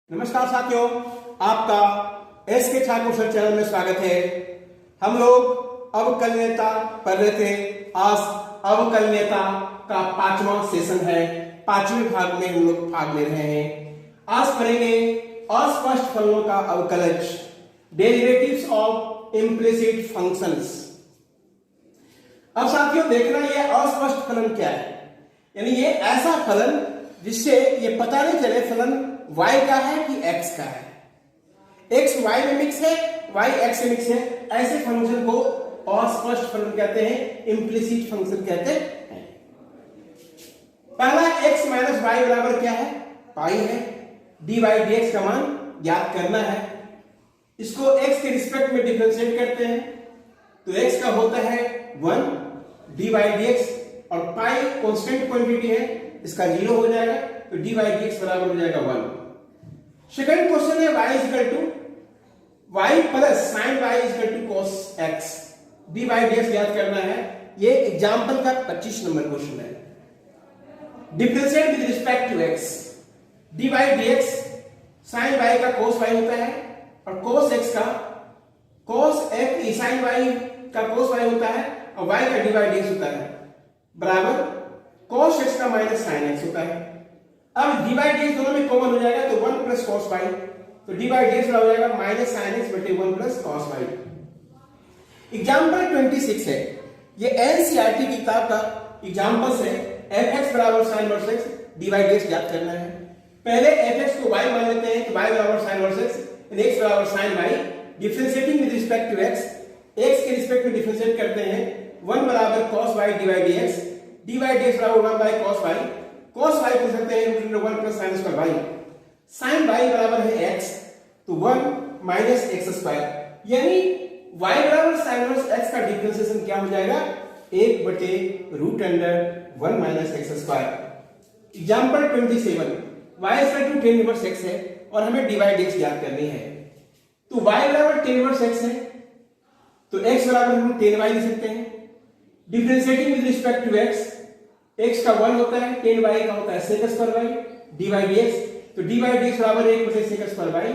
नमस्कार साथियों, आपका एस के छात्र कौशल चैनल में स्वागत है। हम लोग अवकलनीयता पढ़ रहे थे। आज अवकलनीयता का 5वां सेशन है। 5वें भाग में हम लोग भाग ले रहे हैं। आज पढ़ेंगे अस्पष्ट फलनों का अवकलज, डेरिवेटिव्स ऑफ इम्प्लिसिट फंक्शंस। अब साथियों देखना, ये अस्पष्ट फलन क्या है, यानी ये ऐसा फलन जिससे ये पता नहीं चले फलन y का है कि x का है। x y में मिक्स है, y x से मिक्स है, ऐसे फंक्शन को अस्पष्ट फलन कहते हैं, इम्प्लिसिट फंक्शन कहते हैं। पहला x माइनस वाई बराबर क्या है, पाई है। dy dx का मान ज्ञात करना है। इसको x के रिस्पेक्ट में डिफरेंशिएट करते हैं तो x का होता है 1 dy dx, और पाई कांस्टेंट क्वांटिटी है, इसका 0 हो जाएगा तो dy dx बराबर हो जाएगा 1। सेकंड क्वेश्चन है y equal to y plus sine y equal to cos x, dy dx ज्ञात करना है। ये एग्जांपल का 25 नंबर क्वेश्चन है। Differentiate with respect to x, dy dx sine y का cos y होता है और cos x का cos x साइन y का cos y होता है और y का dy dx होता है बराबर cos x का माइनस साइन x होता है। अब dy dx दोनों में कॉमन हो जाएगा तो 1 प्लस cos y, तो dy dx हो जाएगा माइनस साइन x बटे 1 प्लस cos y। एग्जांपल 26 है, ये एनसीईआरटी की किताब का एग्जांपल्स है। fx बराबर sin inverse x, dy dx ज्ञात करना है। पहले fx को y मान लेते हैं तो y बराबर sin वर्स x, x बराबर sin y। Differentiating with respect to x, x के रिस्पेक्ट में डिफरेंशिएट करते हैं। 1 बराबर cos y dy dx, dy dx बराबर 1 by cos y। cos y पूछ सकते हैं root 1 plus sin square y। sin y बराबर है x, तो 1 माइनस x स्क्वायर, यानी y बराबर sin वर्स x का डिफरेंशिएशन क्या हो जाएगा, 1 बटे root under 1 minus x square. Example 27, y equal to tan inverse x है और हमें dy dx ज्ञात करनी है। तो y बराबर tan इनवर्स x है तो x बराबर हम tan y लिख सकते हैं। Differentiating with respect to x, x का 1 होता है, tan y का होता है sec square y, dy dx, तो dy dx बराबर 1 बटे sec स्क्वायर y,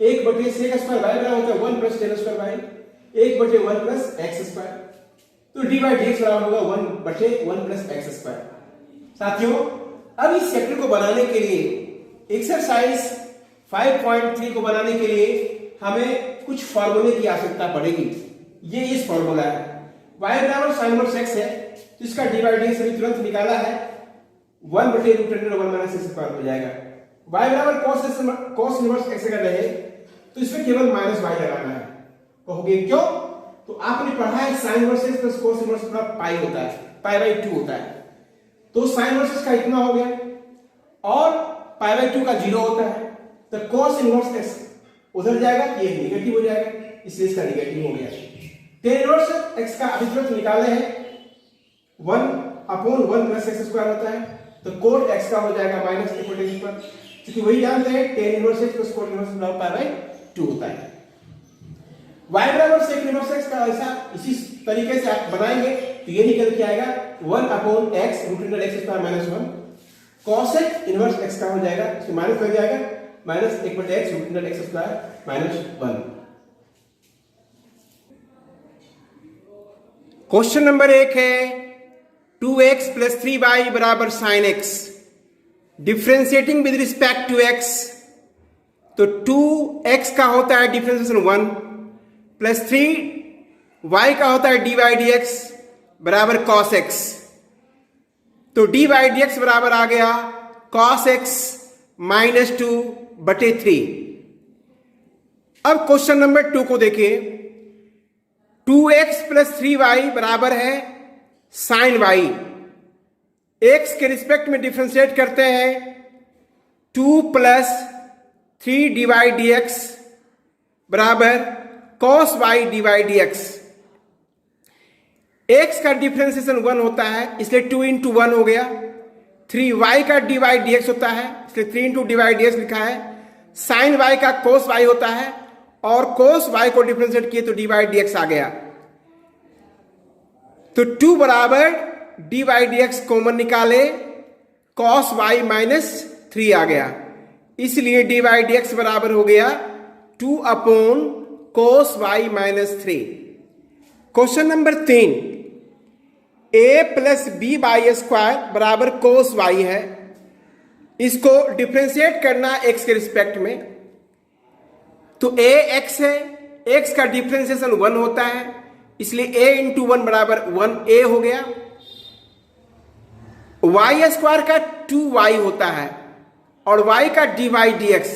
1 बटे sec स्क्वायर y बराबर होता है 1 प्लस tan स्क्वायर y, 1 बटे 1 प्लस x स्क्वायर, तो dy dx बराबर होगा 1 बटे 1 प्लस x स्क्वायर। साथियों, अब इस चैप्टर को बनाने के लिए, एक्सरसाइज 5.3 को बनाने के लिए हमें कुछ फार्मूले की आवश्यकता पड़ेगी। ये इस फार्मूला है, y बराबर sin वर्स x है तो इसका dy dx अभी तुरंत निकाला है, 1 बटे root under 1 minus x square हो जाएगा। y बराबर cos इनवर्स x कर रहे हैं तो इसमें केवल माइनस y लगाना है। कहोगे क्यों? तो आपने पढ़ा है sin inverse x plus cos inverse का पाई होता है, पाई बाय 2 होता है, तो sin इनवर्स x का इतना हो गया और पाई बाय 2 का 0 होता है, तो cos इनवर्स x उधर जाएगा, ये नेगेटिव हो जाएगा, इसलिए इसका नेगेटिव हो गया। tan इनवर्स x का अभी तुरंत निकाले हैं, 1 अपॉन 1 प्लस x स्क्वायर होता है, तो cot x का हो जाएगा माइनस x बटे x स्क्वायर, क्योंकि वही जानते हैं tan inverse x plus cot inverse बराबर पाई बाय 2 होता है। y बराबर sec इनवर्स x का ऐसा इसी तरीके से आप बनाएंगे तो ये निकल के आएगा 1 upon x root under x square minus 1, cosec inverse x का हो जाएगा, इसमें माइनस लग जाएगा, माइनस 1 बटे x root under x square minus 1। Question number 1 है 2x प्लस 3y बराबर sin x, differentiating with respect to x, तो 2x का होता है डिफरेंशिएशन 1 प्लस 3y का होता है dy dx बराबर cos x, तो dy dx बराबर आ गया cos x माइनस 2 बटे 3। अब क्वेश्चन नंबर 2 को देखिए, 2x प्लस 3y बराबर है साइन y, x के रिस्पेक्ट में डिफरेंशिएट करते हैं 2 प्लस 3 dy dx बराबर cos y dy dx। x का डिफरेंशिएशन 1 होता है इसलिए 2 इंटू 1 हो गया, 3y का dy dx होता है इसलिए 3 इंटू dy dx लिखा है, साइन y का cos y होता है और cos y को डिफरेंशिएट किए तो dy dx आ गया, तो 2 बराबर dy dx कॉमन निकाले, cos y माइनस 3 आ गया, इसलिए डी वाई डी एक्स बराबर हो गया 2 upon cos Y minus 3। Question number 3, A plus B Y square बराबर कोस वाई है। इसको डिफ्रेंशिएट करना एक्स के रिस्पेक्ट में, तो ए एक्स है, एक्स का डिफ्रेंशिएशन 1 होता है, इसलिए a इंटू 1 बराबर 1a हो गया। वाई स्क्वायर का 2y होता है और y का dy dx,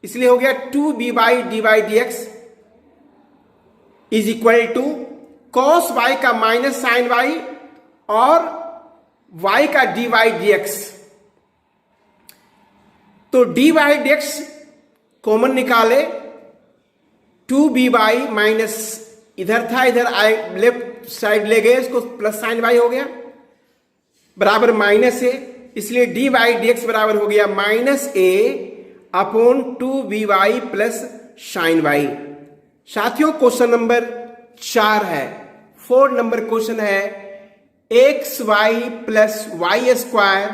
इसलिए हो गया 2b dy dx is equal to cos y का माइनस साइन y और y का dy dx। तो dy dx कॉमन निकाले, 2b माइनस इधर था, इधर लेफ्ट साइड ले गए, इसको प्लस साइन y हो गया बराबर माइनस ए, इसलिए डी वाई डी एक्स बराबर हो गया minus a upon 2by plus sine y. साथियों क्वेश्चन नंबर 4 है, 4 नंबर क्वेश्चन है, x Y plus Y square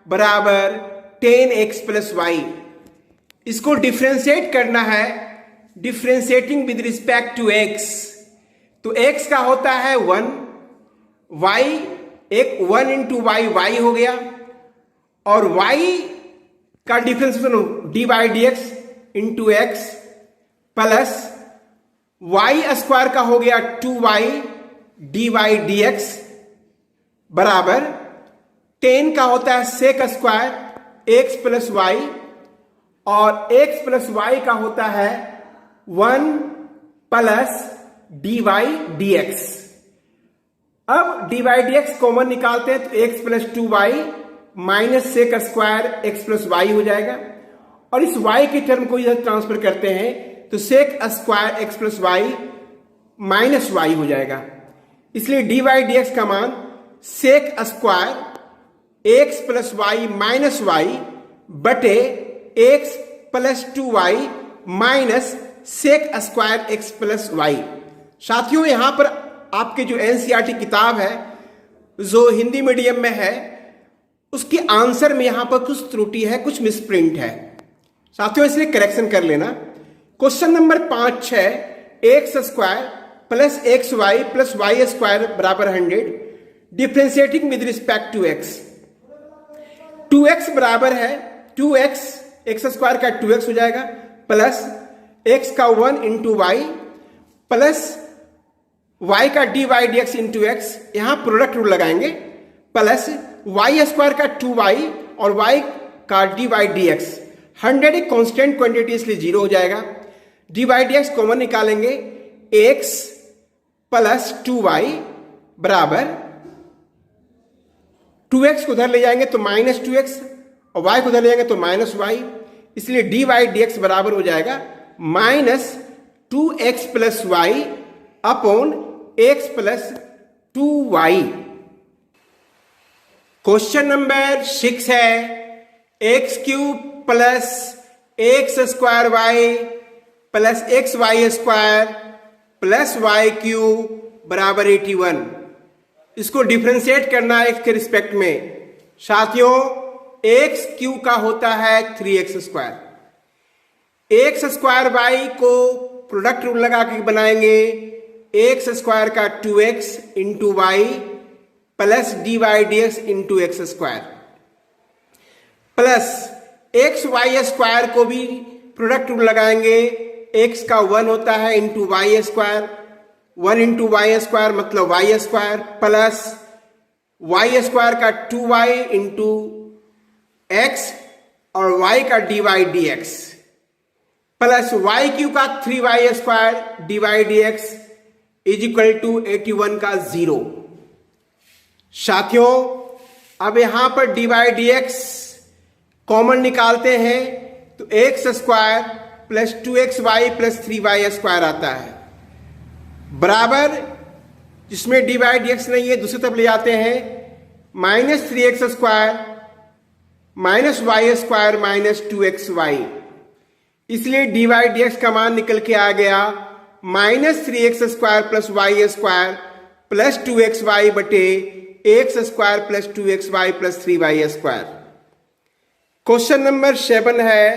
बराबर 10x प्लस वाई। इसको डिफ्रेंशिएट करना है, differentiating with respect to x। तो x का होता है 1, y एक 1 इंटू वाई वाई हो गया, और y का differentiation D Y D x into X plus Y square का हो गया 2y D Y D x बराबर 10 का होता है sec square x plus y, और x प्लस वाई का होता है 1 plus d Y D x. अब d Y D x common निकालते हैं, तो x plus 2y minus sec square x plus y हो जाएगा, और इस y के टर्म को इधर ट्रांसफर करते हैं तो sec square x plus Y minus Y हो जाएगा। इसलिए डी वाई डी एक्स का मान sec square x plus Y minus Y बटे x plus 2y minus sec square x plus Y. साथियों यहां पर आपके जो एनसीईआरटी किताब है जो हिंदी मीडियम में है, उसके आंसर में यहां पर कुछ त्रुटि है, कुछ मिसप्रिंट है साथियों, इसलिए करेक्शन कर लेना। क्वेश्चन नंबर 5 है, X square plus x Y plus Y square बराबर 100, differentiating with respect to X. 2x बराबर है 2x, एक्स स्क्वायर का 2x हो जाएगा प्लस x का 1 इंटू वाई प्लस y का d Y D x into x, यहां प्रोडक्ट रूल लगाएंगे, प्लस वाई स्क्वायर का 2y और y का डी वाई डी एक्स। 100 एक कॉन्स्टेंट क्वांटिटी इसलिए 0 हो जाएगा। D Y D x common निकालेंगे, x प्लस 2y बराबर 2x को उधर ले जाएंगे तो माइनस 2x और y को उधर ले जाएंगे तो माइनस y, इसलिए डी वाई डी एक्स बराबर हो जाएगा minus 2x plus y upon x plus 2y। Question number 6 है, x cube plus x square y plus x y square plus y cube बराबर 81। इसको डिफ्रेंशिएट करना है एक्स के रिस्पेक्ट में। साथियों एक्स क्यूब का होता है 3x square, x square y को प्रोडक्ट रूल लगा के बनाएंगे, एक्स स्क्वायर का 2x into y plus d Y D x into x square plus x y square को भी प्रोडक्ट रूल लगाएंगे, एक्स का 1 होता है into y square, 1 into y square मतलब y square plus Y square का 2y into x और y का d Y D x plus y cube का 3y square d Y D x is equal to 81 का 0। साथियों अब यहां पर d Y D x common निकालते हैं तो x square plus 2xy plus 3y square आता है बराबर, जिसमें डी वाई डी एक्स नहीं है दूसरी तरफ ले जाते हैं, minus 3x square minus y square minus 2xy। इसलिए डी वाई डी एक्स का मान निकल के आ गया minus 3x square plus Y square plus 2xy बटे x square plus 2xy plus 3y square. Question number 7 है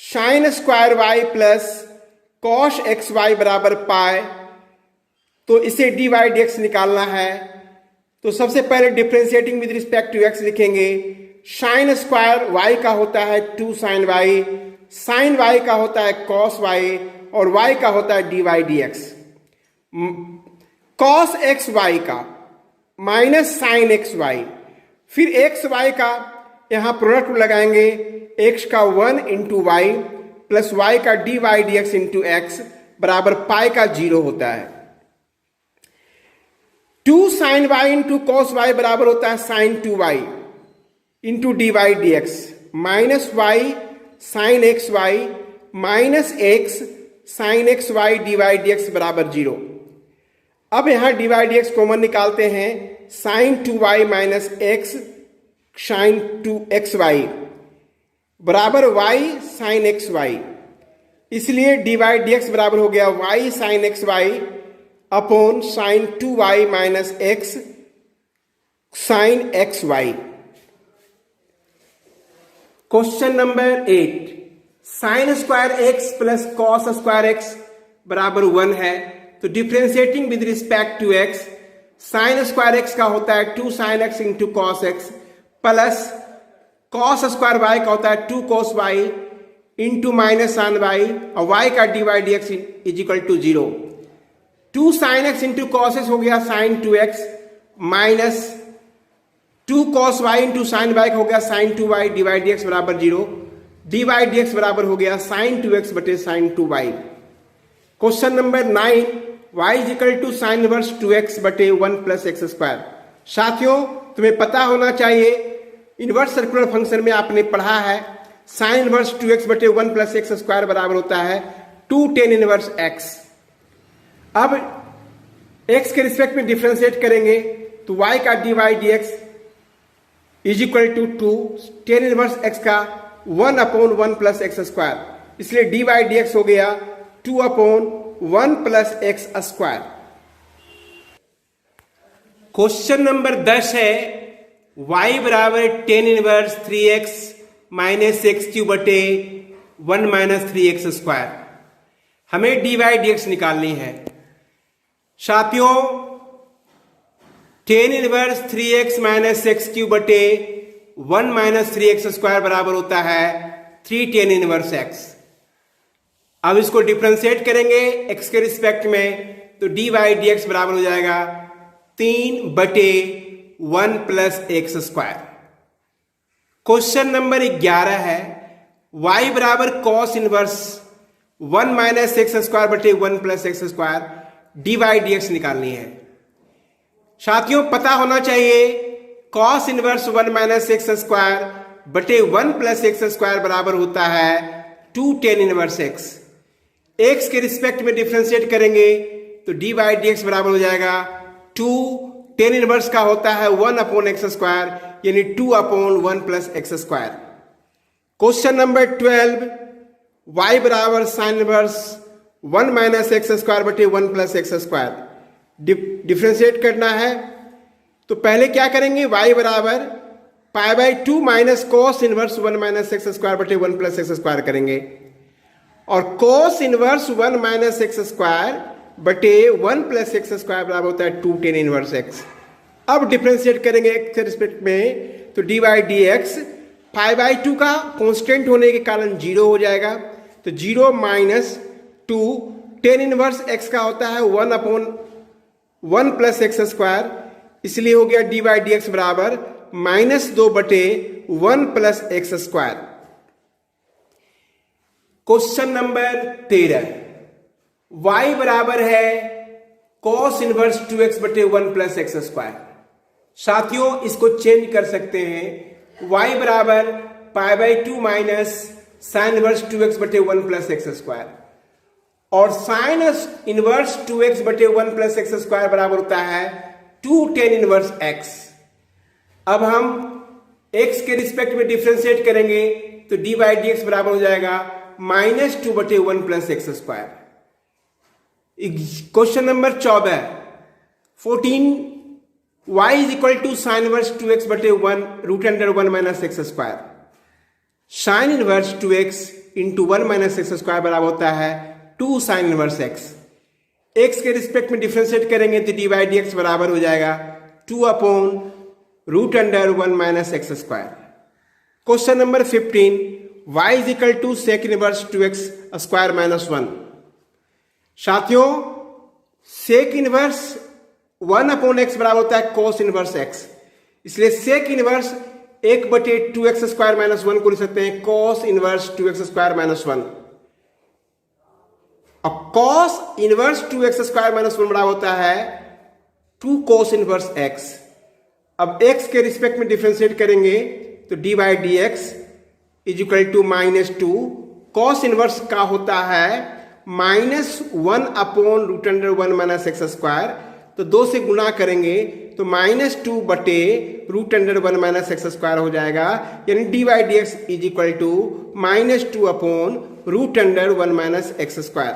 sine square y plus cos x y बराबर पाई। तो इसे डी वाई डी एक्स निकालना है। तो सबसे पहले differentiating with respect to x लिखेंगे। साइन स्क्वायर वाई का होता है 2 साइन वाई, साइन वाई का होता है कॉस वाई और वाई का होता है d Y D x. Cos x y का माइनस साइन एक्स वाई, फिर एक्स वाई का यहां प्रोडक्ट लगाएंगे। एक्स का 1 इंटू वाई प्लस वाई का d Y D x into x बराबर पाई का 0 होता है। 2 sine y into cos y बराबर होता है sine 2 y into d Y D x minus y sine x y minus x sine x Y d Y D x बराबर 0। अब यहां d Y D x common निकालते हैं। Sine 2 y minus x sine 2 x y बराबर y sine x y, इसलिए D Y D x बराबर हो गया y sine x y upon sine 2 y minus x sine x y. Question number 8 sine square x plus cos square x बराबर 1 है। तो differentiating with respect to x, sign square x का होता है 2 sine x into cos x plus cos square y का होता है 2 cos y into minus sine y और वाई का d Y D x is equal to 0। 2 sine x into cos x हो गया sine 2x minus 2 cos y into sine y हो गया sine 2 y d Y D x बराबर 0। D Y D x बराबर हो गया sine 2x बटे sine 2 y. Question number 9 y is equal to sine inverse 2x बटे 1 plus x square. साथियों तुम्हें पता होना चाहिए इनवर्स सर्कुलर फंक्शन में आपने पढ़ा है साइन इनवर्स 2x बटे 1 प्लस एक्स स्क्वायर बराबर होता है 2 tan इनवर्स x। अब x के रिस्पेक्ट में डिफ्रेंशिएट करेंगे तो y का d Y D x is equal to 2 tan inverse x का 1 अपॉन 1 प्लस एक्स स्क्वायर, इसलिए डी वाई डी एक्स हो गया 2 upon 1 plus x square. Question number 10 है y बराबर tan inverse 3x minus x cube बटे 1 minus 3x square. हमें d Y D x निकालनी है। साथियों tan inverse 3x minus x cube बटे 1 माइनस 3x स्क्वायर बराबर होता है 3 tan इनवर्स x। अब इसको डिफ्रेंशिएट करेंगे x के रिस्पेक्ट में तो डी वाई डी एक्स बराबर हो जाएगा 3 बटे 1 plus x square. Question number 11 है y बराबर cos inverse 1 minus x square बटे 1 plus x square d Y D x निकालनी है। साथियों पता होना चाहिए cos inverse 1 minus x square बटे 1 प्लस एक्स स्क्वायर बराबर होता है 2 tan इनवर्स x। x के रिस्पेक्ट में डिफ्रेंशिएट करेंगे तो डी वाई डी एक्स बराबर हो जाएगा 2 tan इनवर्स का होता है 1 अपॉन एक्स स्क्वायर यानी 2 upon 1 plus x square. Question number 12 y बराबर sine inverse 1 minus x square बटे 1 प्लस एक्स स्क्वायर डिफ्रेंशिएट करना है। तो पहले क्या करेंगे y बराबर pi by 2 minus cos inverse 1 minus x square बटे 1 प्लस एक्स स्क्वायर करेंगे और cos inverse 1 minus x square बटे 1 प्लस एक्स स्क्वायर बराबर होता है 2 tan इनवर्स x। अब डिफ्रेंशिएट करेंगे x के रिस्पेक्ट में तो डी वाई डी एक्स 5/2 का कांस्टेंट होने के कारण 0 हो जाएगा तो 0 माइनस 2 tan इनवर्स x का होता है 1 अपॉन 1 प्लस एक्स स्क्वायर, इसलिए हो गया डी वाई डी एक्स बराबर -2 बटे 1 plus x square. Question number 13 y बराबर है cos इनवर्स 2x बटे 1 प्लस एक्स स्क्वायर। साथियों इसको चेंज कर सकते हैं y बराबर pi by 2 minus sign inverse 2x बटे 1 प्लस एक्स स्क्वायर और साइन इनवर्स 2x बटे 1 प्लस एक्स स्क्वायर बराबर होता है 2 tan इनवर्स x। अब हम x के रिस्पेक्ट में डिफ्रेंशिएट करेंगे तो डी वाई डी एक्स बराबर हो जाएगा -2 बटे 1 plus x square. Question number 14 y is equal to sine inverse 2x बटे 1 root under 1 minus x square. Sine inverse 2x into 1 minus x square बराबर होता है 2 साइन इनवर्स x। x के respect में डिफ्रेंशिएट करेंगे तो डी बाई डी एक्स बराबर हो जाएगा 2 upon root under 1 minus x square. Question number 15, y is equal to sec inverse 2x square minus 1। साथियों, सेक इनवर्स 1 अपॉन एक्स बराबर होता है कोस इनवर्स x, इसलिए sec inverse 1/2x square minus 1 को लिख सकते हैं cos inverse 2x square minus 1। और cos inverse 2x square minus 1 बराबर होता है 2 कोस इनवर्स x। अब x के रिस्पेक्ट में डिफ्रेंशिएट करेंगे तो d by d x is equal to -2 cos inverse का होता है -1 upon root under 1 minus x square, तो 2 से गुणा करेंगे तो -2 बटे root under 1 minus x square हो जाएगा, यानी d by d x is equal to -2 upon root under 1 minus x square.